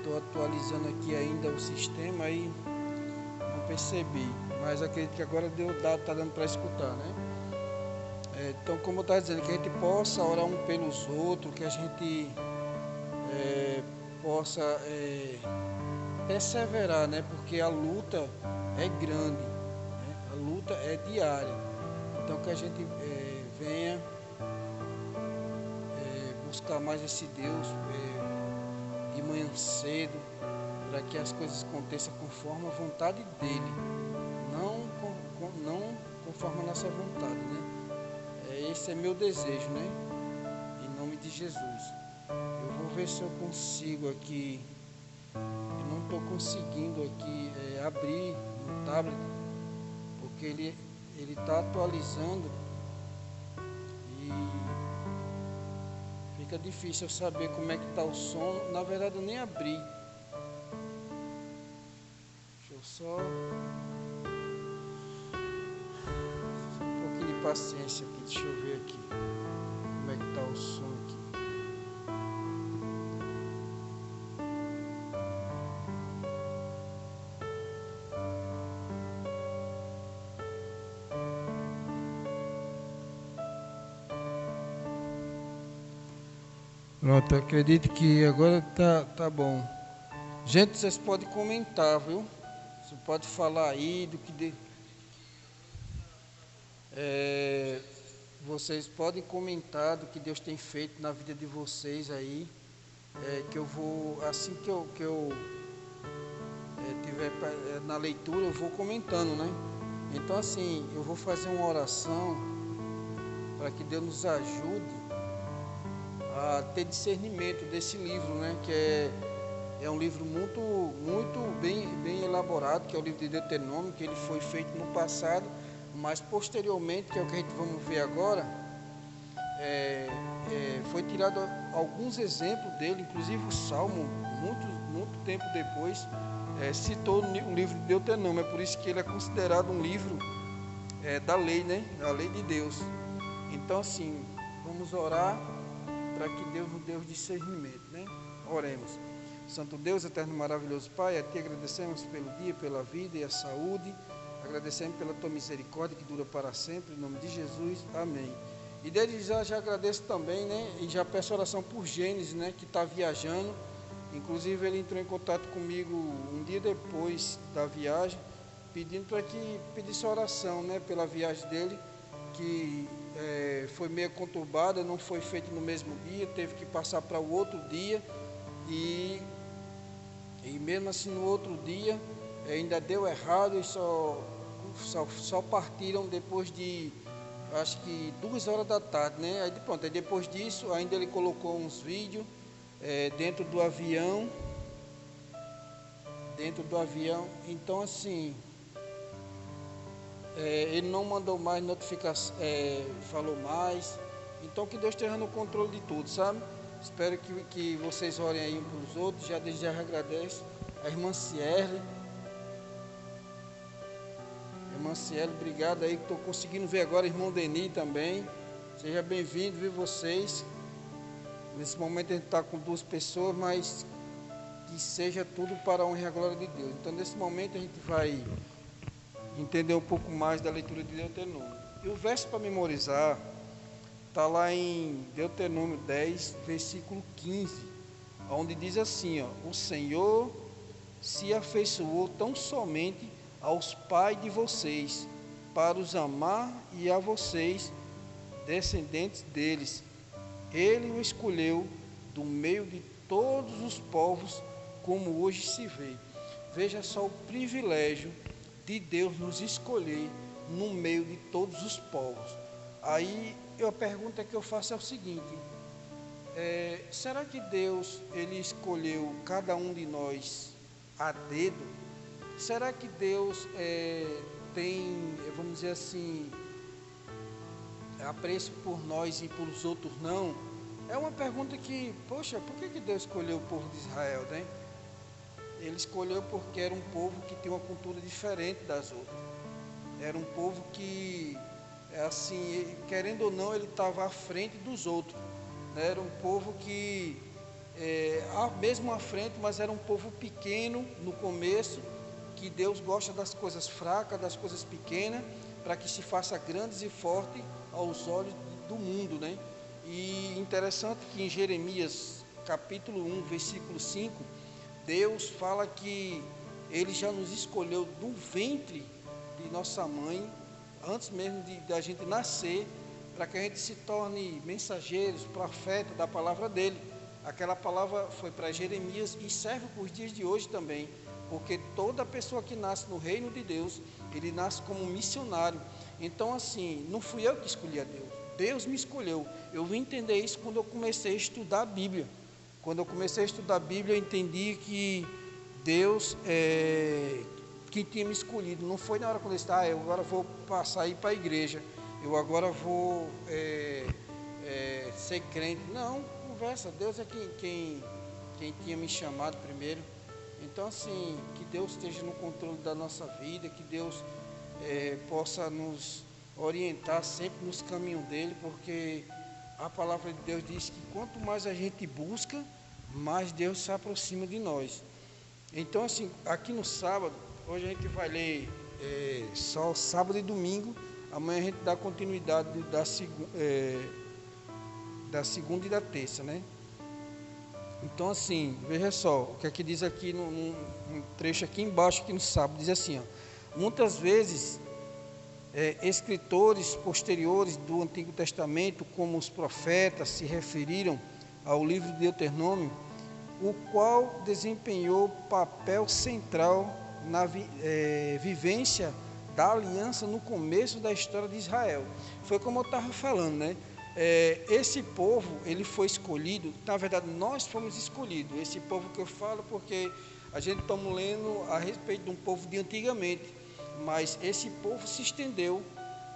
Estou atualizando aqui ainda o sistema e não percebi, mas acredito que agora tá dando para escutar, né? Então, como eu estava dizendo, que a gente possa orar um pelos outros, que a gente possa perseverar, né? Porque a luta é grande, né? A luta é diária. Então, que a gente venha buscar mais esse Deus de manhã cedo, para que as coisas aconteçam conforme a vontade dele, não conforme a nossa vontade, né? Esse é meu desejo, né? Em nome de Jesus. Eu vou ver se eu consigo aqui. Eu não estou conseguindo aqui abrir no tablet, porque ele está atualizando e fica difícil eu saber como é que está o som. Na verdade, eu nem abri. Deixa eu só um pouquinho de paciência aqui. Deixa eu ver aqui como é que está o som aqui. Pronto, acredito que agora tá bom. Gente, vocês podem comentar, viu? Você pode falar aí do que vocês podem comentar do que Deus tem feito na vida de vocês aí, que eu vou, assim que eu tiver na leitura, eu vou comentando, né? Então, assim, eu vou fazer uma oração para que Deus nos ajude a ter discernimento desse livro, né? Que é um livro muito bem elaborado, que é o livro de Deuteronômio, que ele foi feito no passado, mas posteriormente, que é o que a gente vamos ver agora, foi tirado alguns exemplos dele, inclusive o Salmo, muito tempo depois, citou o livro de Deuteronômio. É por isso que ele é considerado um livro da lei, né? Da lei de Deus. Então, assim, vamos orar para que Deus nos dê o discernimento, né? Oremos. Santo Deus, eterno e maravilhoso Pai, a Ti agradecemos pelo dia, pela vida e a saúde. Agradecemos pela Tua misericórdia que dura para sempre. Em nome de Jesus, amém. E desde já agradeço também, né? E já peço oração por Gênesis, né? Que está viajando. Inclusive ele entrou em contato comigo um dia depois da viagem, pedindo para que pedisse oração, né? Pela viagem dele, que foi meio conturbada, não foi feito no mesmo dia, teve que passar para o outro dia. E mesmo assim no outro dia ainda deu errado e só partiram depois de, acho que 2 horas da tarde, né? Aí pronto, aí depois disso ainda ele colocou uns vídeos dentro do avião, então assim, ele não mandou mais notificação, falou mais. Então que Deus esteja no controle de tudo, sabe? Espero que vocês orem aí uns para os outros. Desde já agradeço a irmã Ciele. Irmã Ciele, obrigado aí, que estou conseguindo ver agora. Irmão Deni também. Seja bem-vindo, viu vocês. Nesse momento a gente está com 2 pessoas, mas que seja tudo para a honra e a glória de Deus. Então nesse momento a gente vai entender um pouco mais da leitura de Deuteronômio. E o verso para memorizar está lá em Deuteronômio 10, versículo 15, onde diz assim, ó: o Senhor se afeiçoou tão somente aos pais de vocês, para os amar, e a vocês, descendentes deles. Ele o escolheu do meio de todos os povos, como hoje se vê. Veja só o privilégio de Deus nos escolher no meio de todos os povos. Aí a pergunta que eu faço é o seguinte: será que Deus ele escolheu cada um de nós a dedo? Será que Deus tem, vamos dizer assim, apreço por nós e por os outros não? É uma pergunta que, poxa, por que Deus escolheu o povo de Israel, né? Ele escolheu porque era um povo que tinha uma cultura diferente das outras. Era um povo que, assim, querendo ou não, ele estava à frente dos outros, né? Era um povo que mesmo à frente, mas era um povo pequeno no começo, que Deus gosta das coisas fracas, das coisas pequenas, para que se faça grandes e fortes aos olhos do mundo, né? E interessante que em Jeremias capítulo 1, versículo 5, Deus fala que Ele já nos escolheu do ventre de nossa mãe, antes mesmo de a gente nascer, para que a gente se torne mensageiros, profetas da palavra dele. Aquela palavra foi para Jeremias e serve para os dias de hoje também, porque toda pessoa que nasce no reino de Deus, ele nasce como missionário. Então, assim, não fui eu que escolhi a Deus, Deus me escolheu. Eu vim entender isso quando eu comecei a estudar a Bíblia. Quando eu comecei a estudar a Bíblia, eu entendi que Deus que tinha me escolhido. Não foi na hora quando eu disse, eu agora vou passar a ir para a igreja, eu agora vou ser crente. Não, conversa, Deus é quem tinha me chamado primeiro. Então, assim, que Deus esteja no controle da nossa vida, que Deus possa nos orientar sempre nos caminhos dele, porque a palavra de Deus diz que quanto mais a gente busca, mais Deus se aproxima de nós. Então, assim, aqui no sábado, hoje a gente vai ler só sábado e domingo. Amanhã a gente dá continuidade da segunda e da terça, né? Então, assim, veja só, o que é que diz aqui num trecho aqui embaixo, aqui no sábado, diz assim, ó, muitas vezes escritores posteriores do Antigo Testamento, como os profetas, se referiram ao livro de Deuteronômio, o qual desempenhou papel central na vivência da aliança no começo da história de Israel. Foi como eu estava falando, né? Esse povo, ele foi escolhido, na verdade nós fomos escolhidos, esse povo que eu falo, porque a gente está lendo a respeito de um povo de antigamente, mas esse povo se estendeu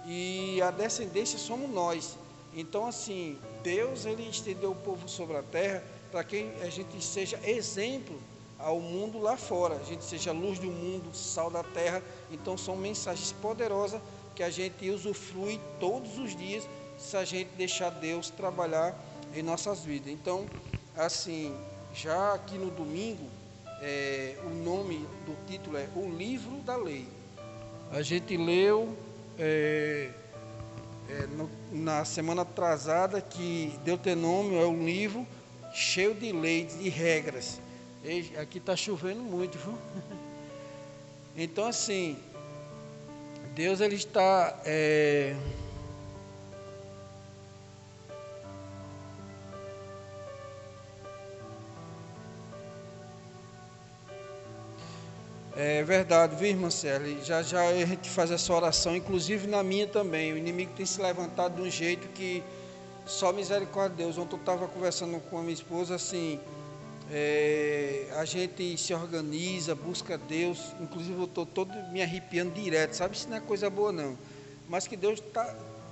e a descendência somos nós. Então, assim, Deus, ele estendeu o povo sobre a terra para que a gente seja exemplo ao mundo lá fora, a gente seja luz do mundo, sal da terra. Então são mensagens poderosas que a gente usufrui todos os dias, se a gente deixar Deus trabalhar em nossas vidas. Então, assim, já aqui no domingo, o nome do título é O Livro da Lei. A gente leu na semana atrasada que Deuteronômio é um livro cheio de leis, de regras. Aqui está chovendo muito, viu? Então, assim, Deus, ele está verdade, viu, irmã Célia? Já a gente faz essa oração, inclusive na minha também. O inimigo tem se levantado de um jeito que só misericórdia de Deus. Ontem eu estava conversando com a minha esposa, assim, a gente se organiza, busca Deus. Inclusive eu estou todo me arrepiando direto, sabe? Isso não é coisa boa não, mas que Deus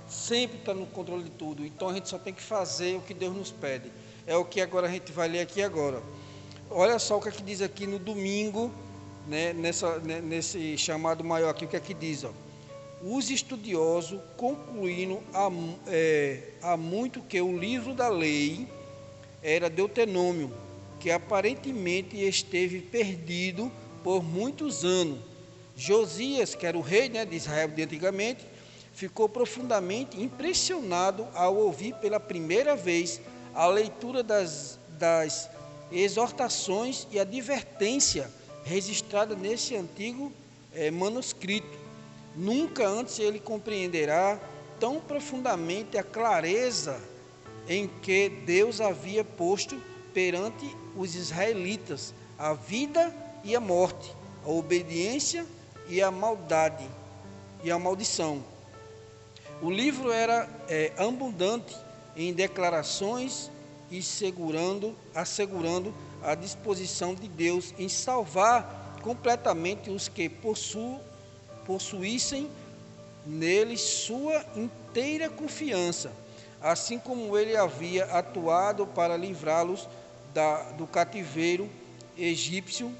sempre está no controle de tudo. Então a gente só tem que fazer o que Deus nos pede. É o que agora a gente vai ler aqui agora. Olha só o que diz aqui no domingo, né, nesse chamado maior aqui, o que diz, ó. Os estudiosos concluíram há muito que o livro da lei era Deuteronômio, que aparentemente esteve perdido por muitos anos. Josias, que era o rei, né, de Israel de antigamente, ficou profundamente impressionado ao ouvir pela primeira vez a leitura das exortações e advertência registrada nesse antigo manuscrito. Nunca antes ele compreenderá tão profundamente a clareza em que Deus havia posto perante os israelitas a vida e a morte, a obediência e a maldade e a maldição. O livro era abundante em declarações e assegurando a disposição de Deus em salvar completamente os que possuíssem nele sua inteira confiança, assim como ele havia atuado para livrá-los do cativeiro egípcio,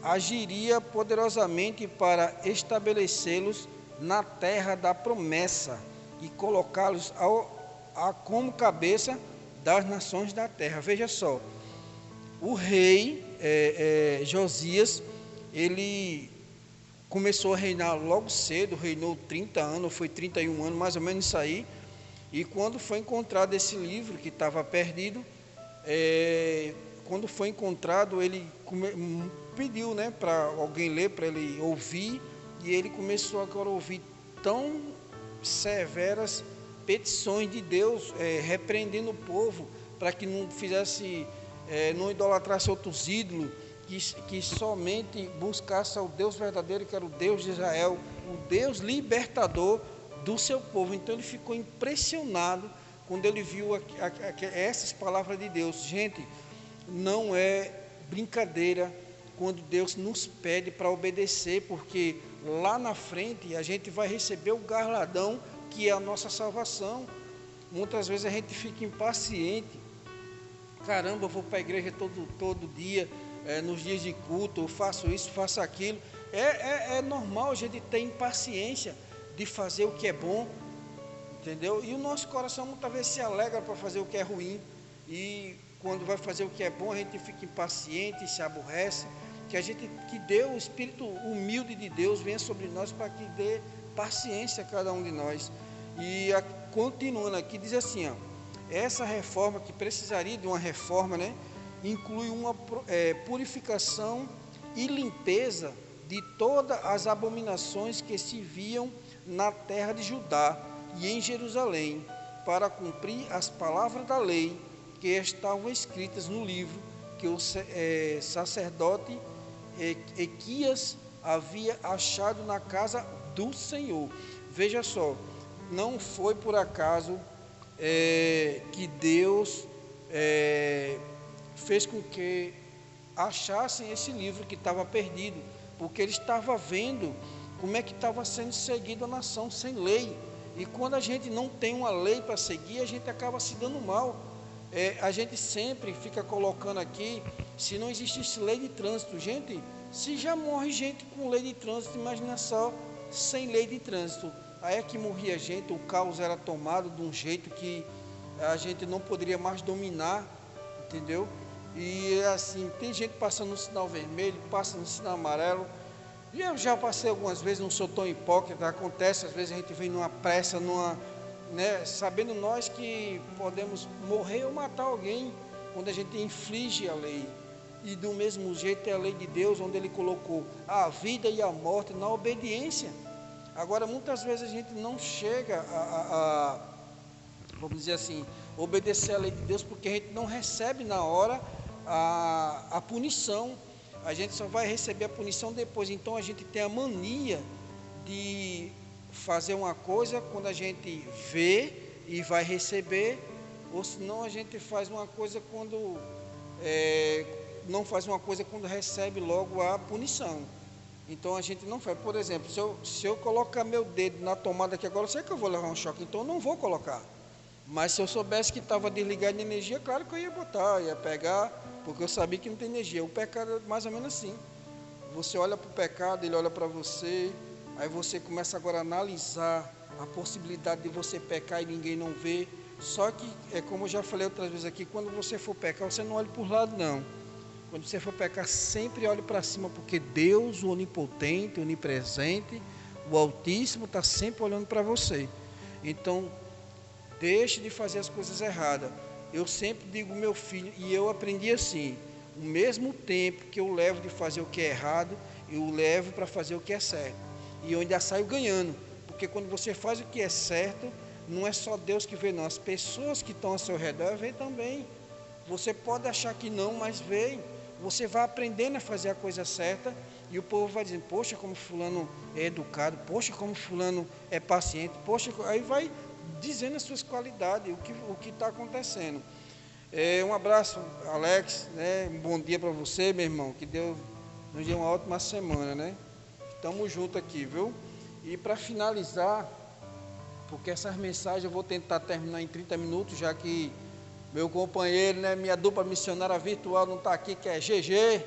agiria poderosamente para estabelecê-los na terra da promessa e colocá-los como cabeça das nações da terra. Veja só, o rei Josias, ele começou a reinar logo cedo, reinou 30 anos, foi 31 anos, mais ou menos isso aí. E quando foi encontrado esse livro que estava perdido, quando foi encontrado, ele pediu, né, para alguém ler, para ele ouvir, e ele começou agora a ouvir tão severas petições de Deus, repreendendo o povo, para que não fizesse, não idolatrasse outros ídolos, que somente buscasse ao Deus verdadeiro, que era o Deus de Israel, o Deus libertador do seu povo. Então ele ficou impressionado quando ele viu essas palavras de Deus. Gente, não é brincadeira quando Deus nos pede para obedecer, porque lá na frente a gente vai receber o galardão, que é a nossa salvação. Muitas vezes a gente fica impaciente. Caramba, eu vou para a igreja todo dia, nos dias de culto, eu faço isso, faço aquilo. É normal a gente ter impaciência de fazer o que é bom, entendeu? E o nosso coração muitas vezes se alegra para fazer o que é ruim, e quando vai fazer o que é bom a gente fica impaciente, se aborrece. Que Deus, o Espírito humilde de Deus venha sobre nós para que dê paciência a cada um de nós. E continuando aqui, diz assim, ó, essa reforma, que precisaria de uma reforma, né, inclui uma purificação e limpeza de todas as abominações que se viam na terra de Judá e em Jerusalém, para cumprir as palavras da lei que estavam escritas no livro que o sacerdote Equias havia achado na casa do Senhor. Veja só, não foi por acaso que Deus fez com que achassem esse livro que estava perdido, porque ele estava vendo como é que estava sendo seguida a nação sem lei. E quando a gente não tem uma lei para seguir, a gente acaba se dando mal. A gente sempre fica colocando aqui, se não existisse lei de trânsito, gente, se já morre gente com lei de trânsito, imagina só sem lei de trânsito. Aí é que morria gente, o caos era tomado de um jeito que a gente não poderia mais dominar, entendeu? E assim, tem gente passando no sinal vermelho, passa no sinal amarelo. E eu já passei algumas vezes, não sou tão hipócrita, acontece, às vezes a gente vem numa pressa, sabendo nós que podemos morrer ou matar alguém quando a gente inflige a lei. E do mesmo jeito é a lei de Deus, onde Ele colocou a vida e a morte na obediência. Agora, muitas vezes a gente não chega vamos dizer assim, obedecer a lei de Deus, porque a gente não recebe na hora a punição. A gente só vai receber a punição depois. Então a gente tem a mania de fazer uma coisa quando a gente vê e vai receber, ou senão a gente faz uma coisa quando não faz uma coisa quando recebe logo a punição. Então a gente não faz. Por exemplo, se eu colocar meu dedo na tomada aqui agora, eu sei que eu vou levar um choque, então eu não vou colocar. Mas se eu soubesse que estava desligado de energia, claro que eu ia botar, ia pegar, porque eu sabia que não tem energia. O pecado é mais ou menos assim. Você olha para o pecado, ele olha para você, aí você começa agora a analisar a possibilidade de você pecar e ninguém não vê. Só que, como eu já falei outras vezes aqui, quando você for pecar, você não olhe para os lados, não. Quando você for pecar, sempre olhe para cima, porque Deus, o onipotente, o onipresente, o Altíssimo, está sempre olhando para você. Então, deixe de fazer as coisas erradas. Eu sempre digo meu filho, e eu aprendi assim, o mesmo tempo que eu levo de fazer o que é errado, eu levo para fazer o que é certo. E eu ainda saio ganhando, porque quando você faz o que é certo, não é só Deus que vê, não. As pessoas que estão ao seu redor veem também. Você pode achar que não, mas veem. Você vai aprendendo a fazer a coisa certa, e o povo vai dizendo, poxa, como fulano é educado, poxa, como fulano é paciente, poxa, aí vai dizendo as suas qualidades, o que está acontecendo. Um abraço, Alex, né? Um bom dia para você, meu irmão, que Deus nos dê uma ótima semana, né? Estamos juntos aqui, viu? E para finalizar, porque essas mensagens eu vou tentar terminar em 30 minutos, já que meu companheiro, né, minha dupla missionária virtual não está aqui, que é GG,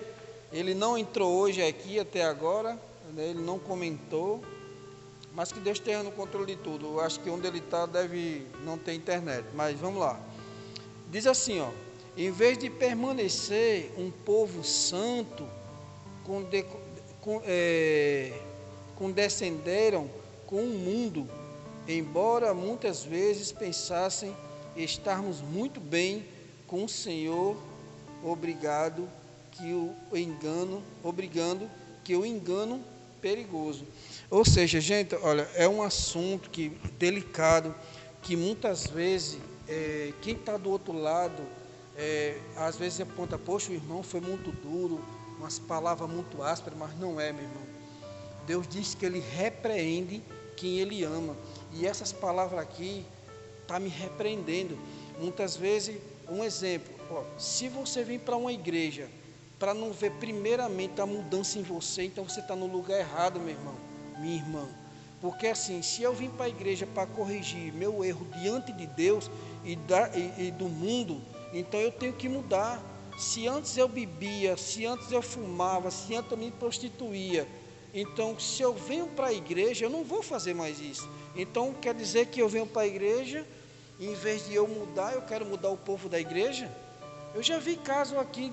ele não entrou hoje aqui até agora, né, ele não comentou, mas que Deus esteja no controle de tudo. Eu acho que onde ele está deve não ter internet, mas vamos lá. Diz assim, ó, Em vez de permanecer um povo santo, condescenderam com o mundo, embora muitas vezes pensassem estarmos muito bem com o Senhor, obrigando que o engano perigoso. Ou seja, gente, olha, é um assunto delicado, que muitas vezes quem está do outro lado, às vezes aponta, poxa, o irmão foi muito duro, umas palavras muito ásperas, mas não é, meu irmão. Deus diz que Ele repreende quem Ele ama, e essas palavras aqui estão me repreendendo. Muitas vezes, um exemplo, se você vem para uma igreja para não ver primeiramente a mudança em você, então você está no lugar errado, meu irmão, minha irmã. Porque assim, se eu vim para a igreja para corrigir meu erro diante de Deus e do mundo, então eu tenho que mudar. Se antes eu bebia, se antes eu fumava, se antes eu me prostituía, então se eu venho para a igreja, eu não vou fazer mais isso. Então quer dizer que eu venho para a igreja, e em vez de eu mudar, eu quero mudar o povo da igreja? Eu já vi casos aqui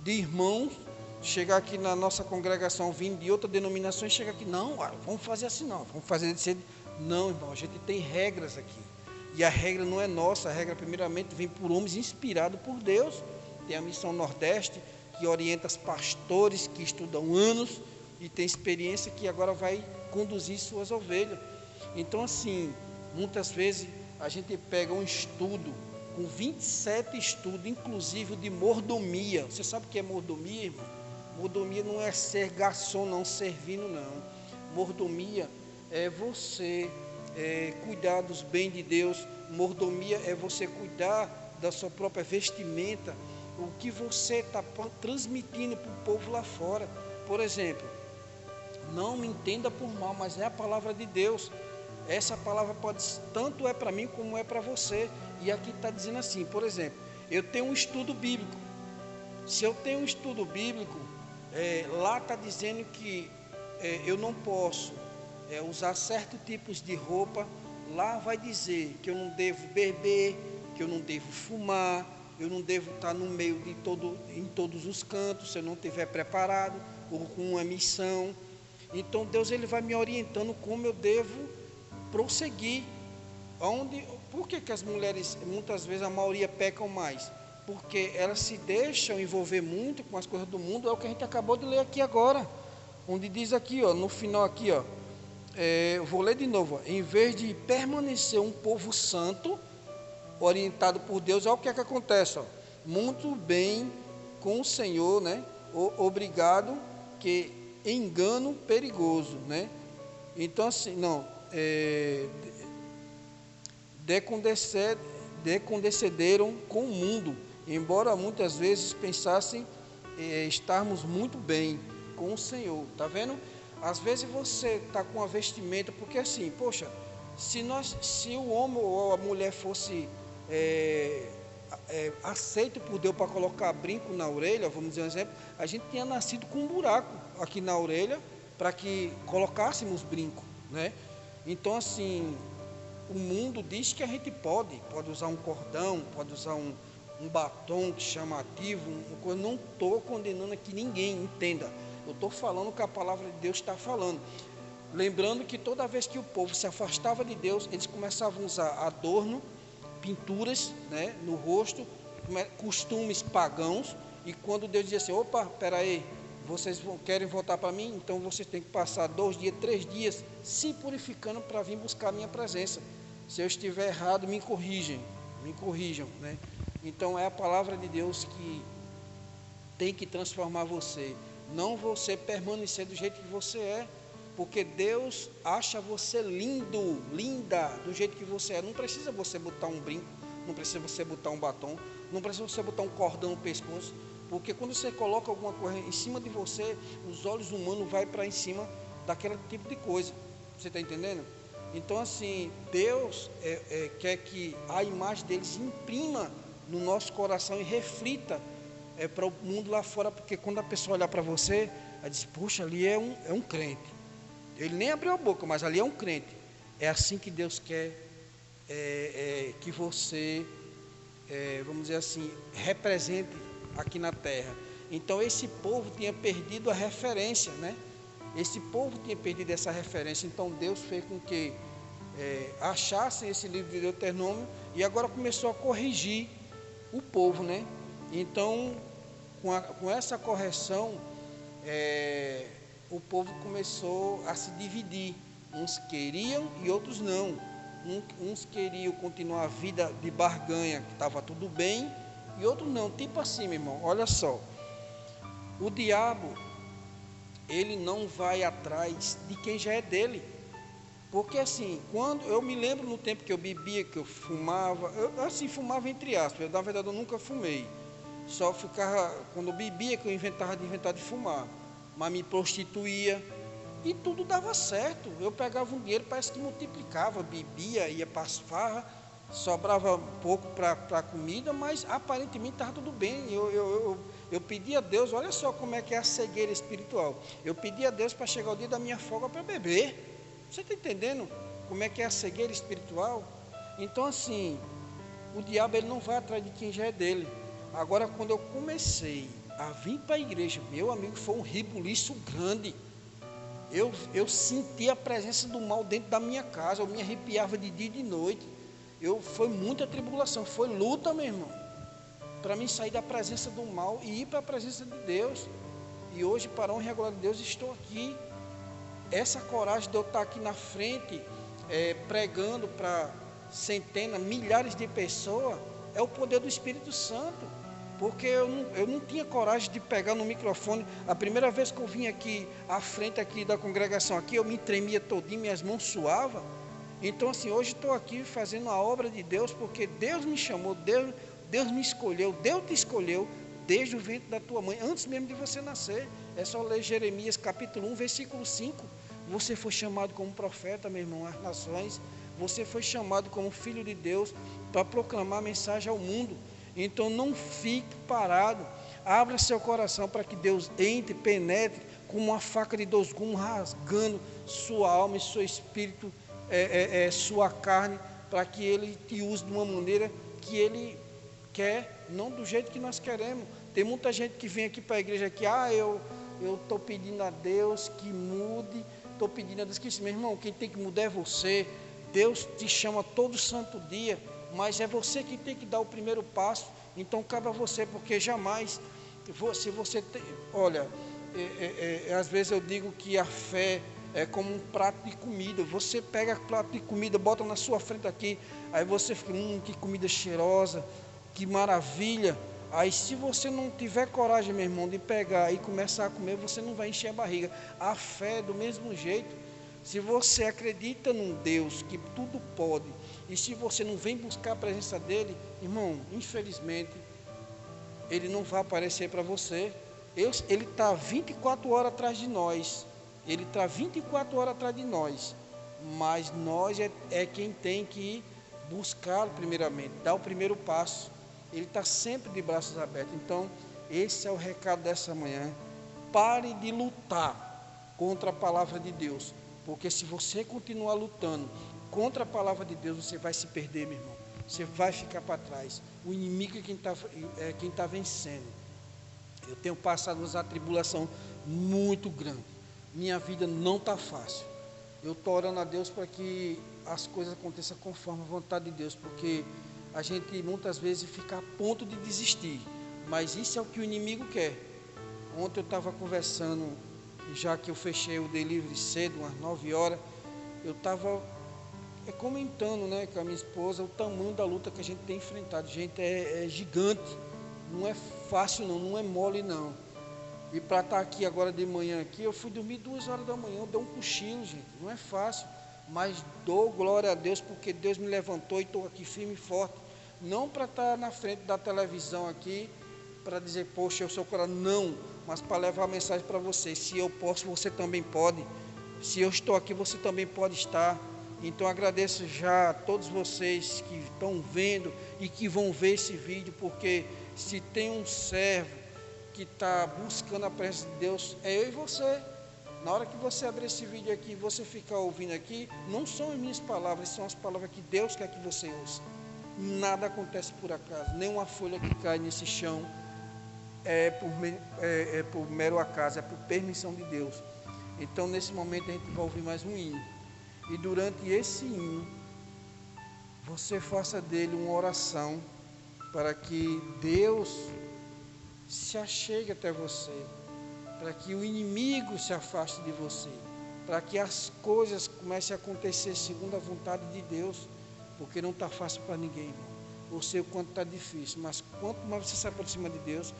de irmãos chegar aqui na nossa congregação, vindo de outras denominações, chega aqui, não, vamos fazer assim não, vamos fazer desse jeito. Não, irmão, a gente tem regras aqui, e a regra não é nossa, a regra primeiramente vem por homens inspirados por Deus. Tem a Missão Nordeste, que orienta os pastores que estudam anos e tem experiência, que agora vai conduzir suas ovelhas. Então assim, muitas vezes a gente pega um estudo, com 27 estudos, inclusive de mordomia. Você sabe o que é mordomia, irmão? Mordomia não é ser garçom, não, servindo, não. Mordomia é você cuidar dos bens de Deus. Mordomia é você cuidar da sua própria vestimenta, o que você está transmitindo para o povo lá fora. Por exemplo, não me entenda por mal, mas é a palavra de Deus. Essa palavra tanto é para mim como é para você. E aqui está dizendo assim, por exemplo, eu tenho um estudo bíblico. Se eu tenho um estudo bíblico, lá está dizendo que eu não posso usar certos tipos de roupa. Lá vai dizer que eu não devo beber, que eu não devo fumar, eu não devo estar no meio em todos os cantos, se eu não estiver preparado ou com uma missão. Então Deus ele vai me orientando como eu devo prosseguir. Por que as mulheres, muitas vezes, a maioria pecam mais? Porque elas se deixam envolver muito com as coisas do mundo. É o que a gente acabou de ler aqui agora, onde diz aqui, no final aqui, vou ler de novo, em vez de permanecer um povo santo, orientado por Deus, olha o que é que acontece, muito bem com o Senhor, né? Obrigado, que engano perigoso, né? Então assim, não, decondescenderam com o mundo, embora muitas vezes pensassem estarmos muito bem com o Senhor. Está vendo? Às vezes você está com a vestimenta, porque assim, poxa, se o homem ou a mulher fosse aceito por Deus para colocar brinco na orelha, vamos dizer um exemplo, a gente tinha nascido com um buraco aqui na orelha para que colocássemos brinco, né? Então assim, o mundo diz que a gente pode usar um cordão, pode usar um batom chamativo, eu não estou condenando aqui ninguém, entenda. Eu estou falando o que a palavra de Deus está falando. Lembrando que toda vez que o povo se afastava de Deus, eles começavam a usar adorno, pinturas, né, no rosto, costumes pagãos, e quando Deus dizia assim, opa, espera aí, vocês querem voltar para mim? Então vocês têm que passar 2 dias, 3 dias se purificando para vir buscar a minha presença. Se eu estiver errado, me corrijam, né? Então é a palavra de Deus que tem que transformar você, não você permanecer do jeito que você é, porque Deus acha você lindo, linda, do jeito que você é. Não precisa você botar um brinco, não precisa você botar um batom, não precisa você botar um cordão no pescoço, porque quando você coloca alguma coisa em cima de você, os olhos humanos vão para em cima daquele tipo de coisa. Você está entendendo? Então assim, Deus quer que a imagem dele se imprima no nosso coração e reflita para o mundo lá fora, porque quando a pessoa olhar para você, ela diz, puxa, ali é um crente. Ele nem abriu a boca, mas ali é um crente. É assim que Deus quer que você vamos dizer assim, represente aqui na terra. Então esse povo tinha perdido a referência, né? Esse povo tinha perdido essa referência. Então Deus fez com que achassem esse livro de Deuteronômio e agora começou a corrigir o povo, né? Então, com essa correção, o povo começou a se dividir. Uns queriam e outros não. Uns queriam continuar a vida de barganha, que estava tudo bem, e outros não. Tipo assim, meu irmão, olha só. O diabo, ele não vai atrás de quem já é dele. Porque assim, quando eu me lembro no tempo que eu bebia, que eu fumava, fumava entre aspas, na verdade eu nunca fumei. Só ficava, quando eu bebia, que eu inventava de fumar. Mas me prostituía e tudo dava certo. Eu pegava um dinheiro, parece que multiplicava, bebia, ia para as farras, sobrava um pouco para comida, mas aparentemente estava tudo bem. Eu pedi a Deus, olha só como é que é a cegueira espiritual. Eu pedi a Deus para chegar o dia da minha folga para beber. Você está entendendo como é que é a cegueira espiritual? Então assim, o diabo ele não vai atrás de quem já é dele. Agora quando eu comecei a vir para a igreja, meu amigo, foi um rebuliço grande. Eu senti a presença do mal dentro da minha casa, eu me arrepiava de dia e de noite. Foi muita tribulação, foi luta, meu irmão, para mim sair da presença do mal e ir para a presença de Deus. E hoje, para a honra e a glória de Deus, estou aqui. Essa coragem de eu estar aqui na frente, pregando para centenas, milhares de pessoas, é o poder do Espírito Santo. Porque eu não tinha coragem de pegar no microfone. A primeira vez que eu vim aqui, à frente aqui da congregação, aqui, eu me tremia todinho, minhas mãos suavam. Então assim, hoje estou aqui fazendo a obra de Deus, porque Deus me chamou, Deus me escolheu, Deus te escolheu, desde o ventre da tua mãe, antes mesmo de você nascer. É só ler Jeremias capítulo 1, versículo 5. Você foi chamado como profeta, meu irmão, às nações. Você foi chamado como filho de Deus para proclamar a mensagem ao mundo. Então não fique parado. Abra seu coração para que Deus entre, penetre como uma faca de 2 gumes, rasgando sua alma e seu espírito, sua carne, para que Ele te use de uma maneira que Ele quer, não do jeito que nós queremos. Tem muita gente que vem aqui para a igreja que, eu estou pedindo a Deus que mude, estou pedindo a Deus que isso, meu irmão, quem tem que mudar é você. Deus te chama todo santo dia, mas é você que tem que dar o primeiro passo. Então cabe a você, porque jamais, se você tem, olha, às vezes eu digo que a fé é como um prato de comida. Você pega o prato de comida, bota na sua frente aqui, aí você fica, que comida cheirosa, que maravilha. Aí se você não tiver coragem, meu irmão, de pegar e começar a comer, você não vai encher a barriga. A fé é do mesmo jeito. Se você acredita num Deus que tudo pode, e se você não vem buscar a presença dele, irmão, infelizmente, ele não vai aparecer para você. Ele está 24 horas atrás de nós. Ele está 24 horas atrás de nós. Mas nós é quem tem que buscar primeiramente, dar o primeiro passo. Ele está sempre de braços abertos. Então, esse é o recado dessa manhã. Pare de lutar contra a palavra de Deus. Porque se você continuar lutando contra a palavra de Deus, você vai se perder, meu irmão. Você vai ficar para trás. O inimigo é quem está vencendo. Eu tenho passado uma tribulação muito grande. Minha vida não está fácil. Eu estou orando a Deus para que as coisas aconteçam conforme a vontade de Deus, porque a gente muitas vezes fica a ponto de desistir, mas isso é o que o inimigo quer. Ontem eu estava conversando, já que eu fechei o delivery cedo, umas 9 horas, eu estava comentando, né, com a minha esposa o tamanho da luta que a gente tem enfrentado. Gente, é gigante, não é fácil não é mole não. E para estar aqui agora de manhã aqui, eu fui dormir 2 horas da manhã, eu dei um cochilo, gente, não é fácil, mas dou glória a Deus, porque Deus me levantou e estou aqui firme e forte, não para estar na frente da televisão aqui, para dizer, poxa, eu sou coragem, não, mas para levar a mensagem para vocês. Se eu posso, você também pode. Se eu estou aqui, você também pode estar. Então agradeço já a todos vocês que estão vendo e que vão ver esse vídeo, porque se tem um servo que está buscando a presença de Deus, é eu e você. Na hora que você abrir esse vídeo aqui, você ficar ouvindo aqui, não são as minhas palavras, são as palavras que Deus quer que você ouça. Nada acontece por acaso, nenhuma folha que cai nesse chão é por mero acaso, é por permissão de Deus. Então, nesse momento, a gente vai ouvir mais um hino. E durante esse hino, você faça dele uma oração para que Deus se achegue até você, para que o inimigo se afaste de você, para que as coisas comecem a acontecer segundo a vontade de Deus, porque não está fácil para ninguém, irmão. Eu sei o quanto está difícil, mas quanto mais você se aproxima de Deus,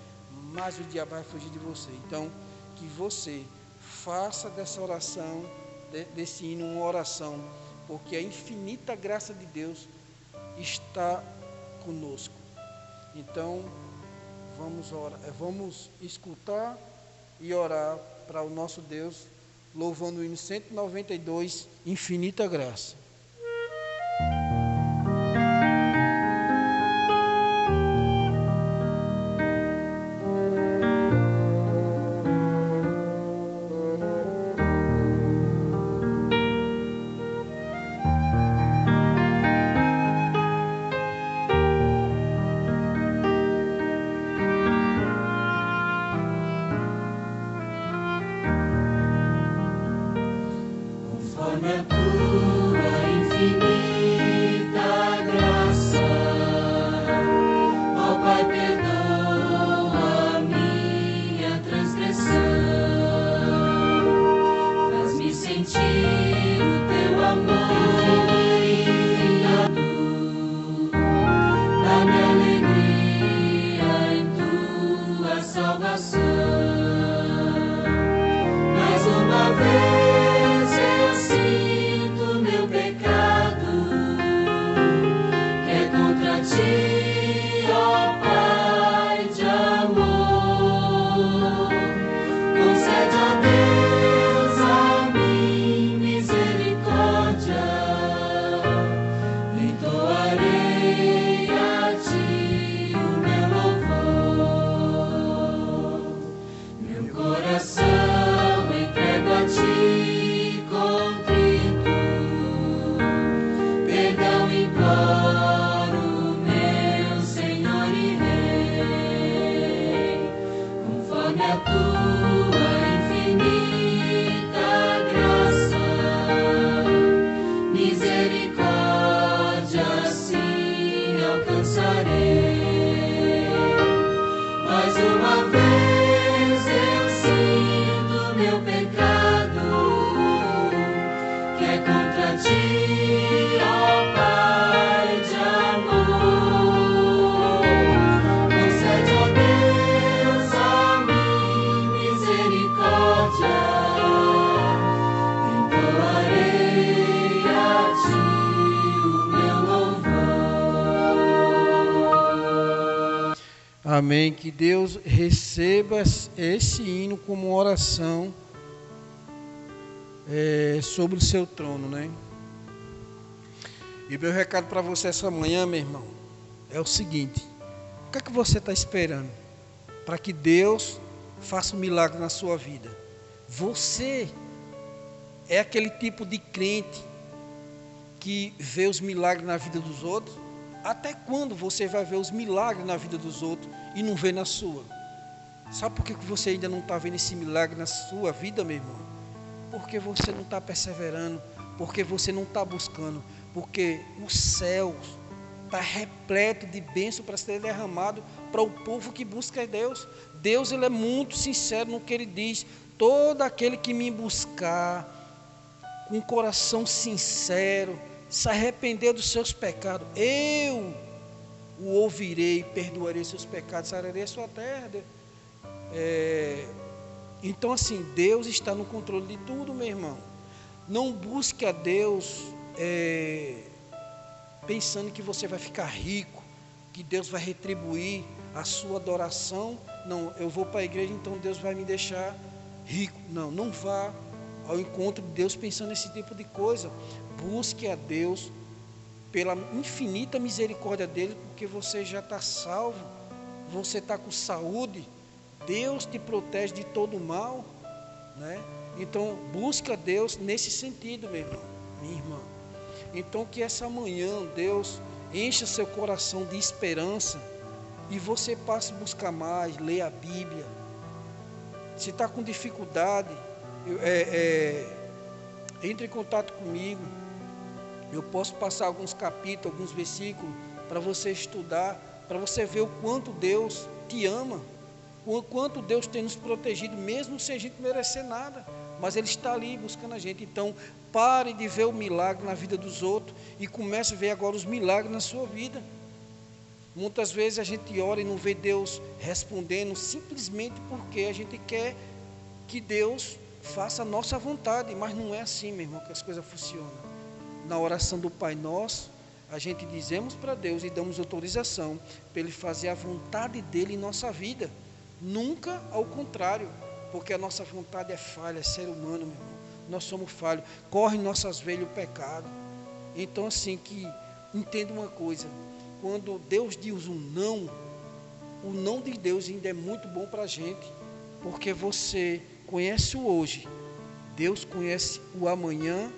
mais o diabo vai fugir de você. Então, que você faça dessa oração, desse hino, uma oração, porque a infinita graça de Deus está conosco. Então, vamos escutar e orar para o nosso Deus, louvando o hino 192, Infinita Graça. Amém. Que Deus receba esse hino como uma oração sobre o seu trono, né? E meu recado para você essa manhã, meu irmão, é o seguinte: o que é que você está esperando para que Deus faça um milagre na sua vida? Você é aquele tipo de crente que vê os milagres na vida dos outros? Até quando você vai ver os milagres na vida dos outros e não vê na sua? Sabe por que você ainda não está vendo esse milagre na sua vida, meu irmão? Porque você não está perseverando, porque você não está buscando, porque o céu está repleto de bênção para ser derramado para o povo que busca Deus. Deus, ele é muito sincero no que ele diz: todo aquele que me buscar com um coração sincero, se arrepender dos seus pecados, eu o ouvirei, perdoarei seus pecados, sararei a sua terra. Então, assim, Deus está no controle de tudo, meu irmão. Não busque a Deus pensando que você vai ficar rico, que Deus vai retribuir a sua adoração. Não, eu vou para a igreja, então Deus vai me deixar rico. Não, não vá ao encontro de Deus pensando nesse tipo de coisa. Busque a Deus pela infinita misericórdia dele, porque você já está salvo, você está com saúde, Deus te protege de todo mal, né? Então busque a Deus nesse sentido, meu irmão, minha irmã. Então que essa manhã Deus encha seu coração de esperança e você passe a buscar mais, ler a Bíblia. Se está com dificuldade, entre em contato comigo. Eu posso passar alguns capítulos, alguns versículos para você estudar, para você ver o quanto Deus te ama, o quanto Deus tem nos protegido, mesmo sem a gente merecer nada, mas Ele está ali buscando a gente. Então, pare de ver o milagre na vida dos outros e comece a ver agora os milagres na sua vida. Muitas vezes a gente ora e não vê Deus respondendo, simplesmente porque a gente quer que Deus faça a nossa vontade, mas não é assim, meu irmão, que as coisas funcionam. Na oração do Pai Nosso, a gente dizemos para Deus e damos autorização para Ele fazer a vontade dEle em nossa vida, nunca ao contrário, porque a nossa vontade é falha, é ser humano, meu irmão, nós somos falhos, corre em nossas veias o pecado. Então assim, que entenda uma coisa, quando Deus diz o não de Deus ainda é muito bom para a gente, porque você conhece o hoje, Deus conhece o amanhã,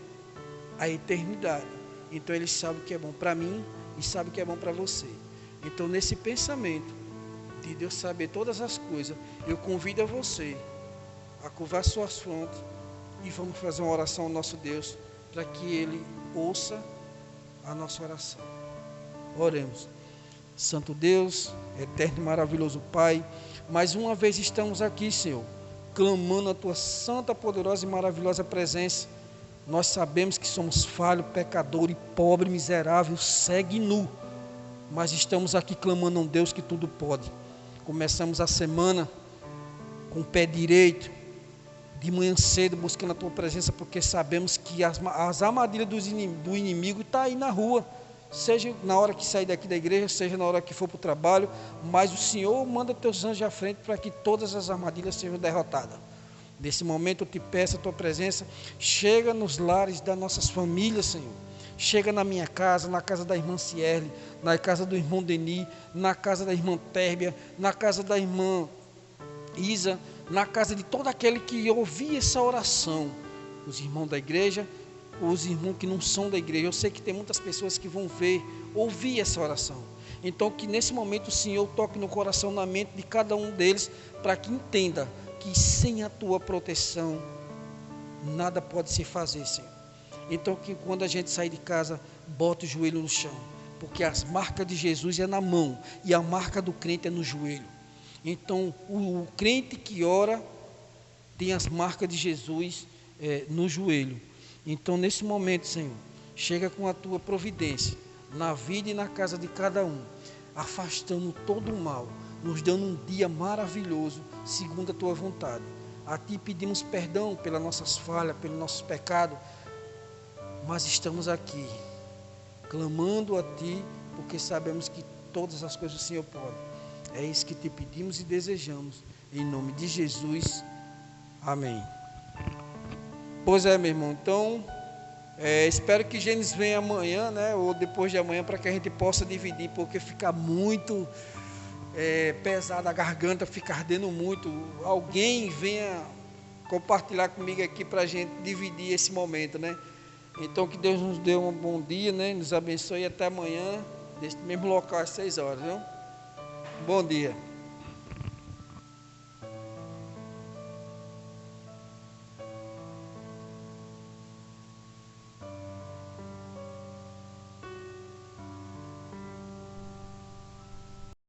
a eternidade. Então Ele sabe o que é bom para mim e sabe o que é bom para você. Então nesse pensamento de Deus saber todas as coisas, eu convido a você a curvar suas frontes e vamos fazer uma oração ao nosso Deus, para que Ele ouça a nossa oração. Oremos. Santo Deus, eterno e maravilhoso Pai, mais uma vez estamos aqui, Senhor, clamando a Tua santa, poderosa e maravilhosa presença. Nós sabemos que somos falhos, pecador e pobre, miserável, cego e nu, mas estamos aqui clamando a um Deus que tudo pode. Começamos a semana com o pé direito, de manhã cedo, buscando a Tua presença, porque sabemos que as armadilhas do inimigo estão aí na rua, seja na hora que sair daqui da igreja, seja na hora que for para o trabalho, mas o Senhor manda Teus anjos à frente para que todas as armadilhas sejam derrotadas. Nesse momento eu te peço a Tua presença, chega nos lares das nossas famílias, Senhor. Chega na minha casa, na casa da irmã Cierle, na casa do irmão Denis, na casa da irmã Térbia, na casa da irmã Isa, na casa de todo aquele que ouvia essa oração, os irmãos da igreja, os irmãos que não são da igreja. Eu sei que tem muitas pessoas que vão ouvir essa oração. Então que nesse momento o Senhor toque no coração, na mente de cada um deles, para que entenda que sem a Tua proteção nada pode se fazer, Senhor. Então que quando a gente sair de casa, bota o joelho no chão, porque as marcas de Jesus é na mão e a marca do crente é no joelho. Então o crente que ora tem as marcas de Jesus no joelho. Então nesse momento, Senhor, chega com a Tua providência na vida e na casa de cada um, afastando todo o mal, nos dando um dia maravilhoso, segundo a Tua vontade. A Ti pedimos perdão pelas nossas falhas, pelos nossos pecados, mas estamos aqui, clamando a Ti, porque sabemos que todas as coisas o Senhor pode. É isso que Te pedimos e desejamos, em nome de Jesus, amém. Pois é, meu irmão, então, espero que Gênesis venha amanhã, né, ou depois de amanhã, para que a gente possa dividir, porque fica muito pesada a garganta, fica ardendo muito. Alguém venha compartilhar comigo aqui para a gente dividir esse momento, né? Então que Deus nos dê um bom dia, né? Nos abençoe até amanhã, neste mesmo local às 6 horas, viu? Bom dia.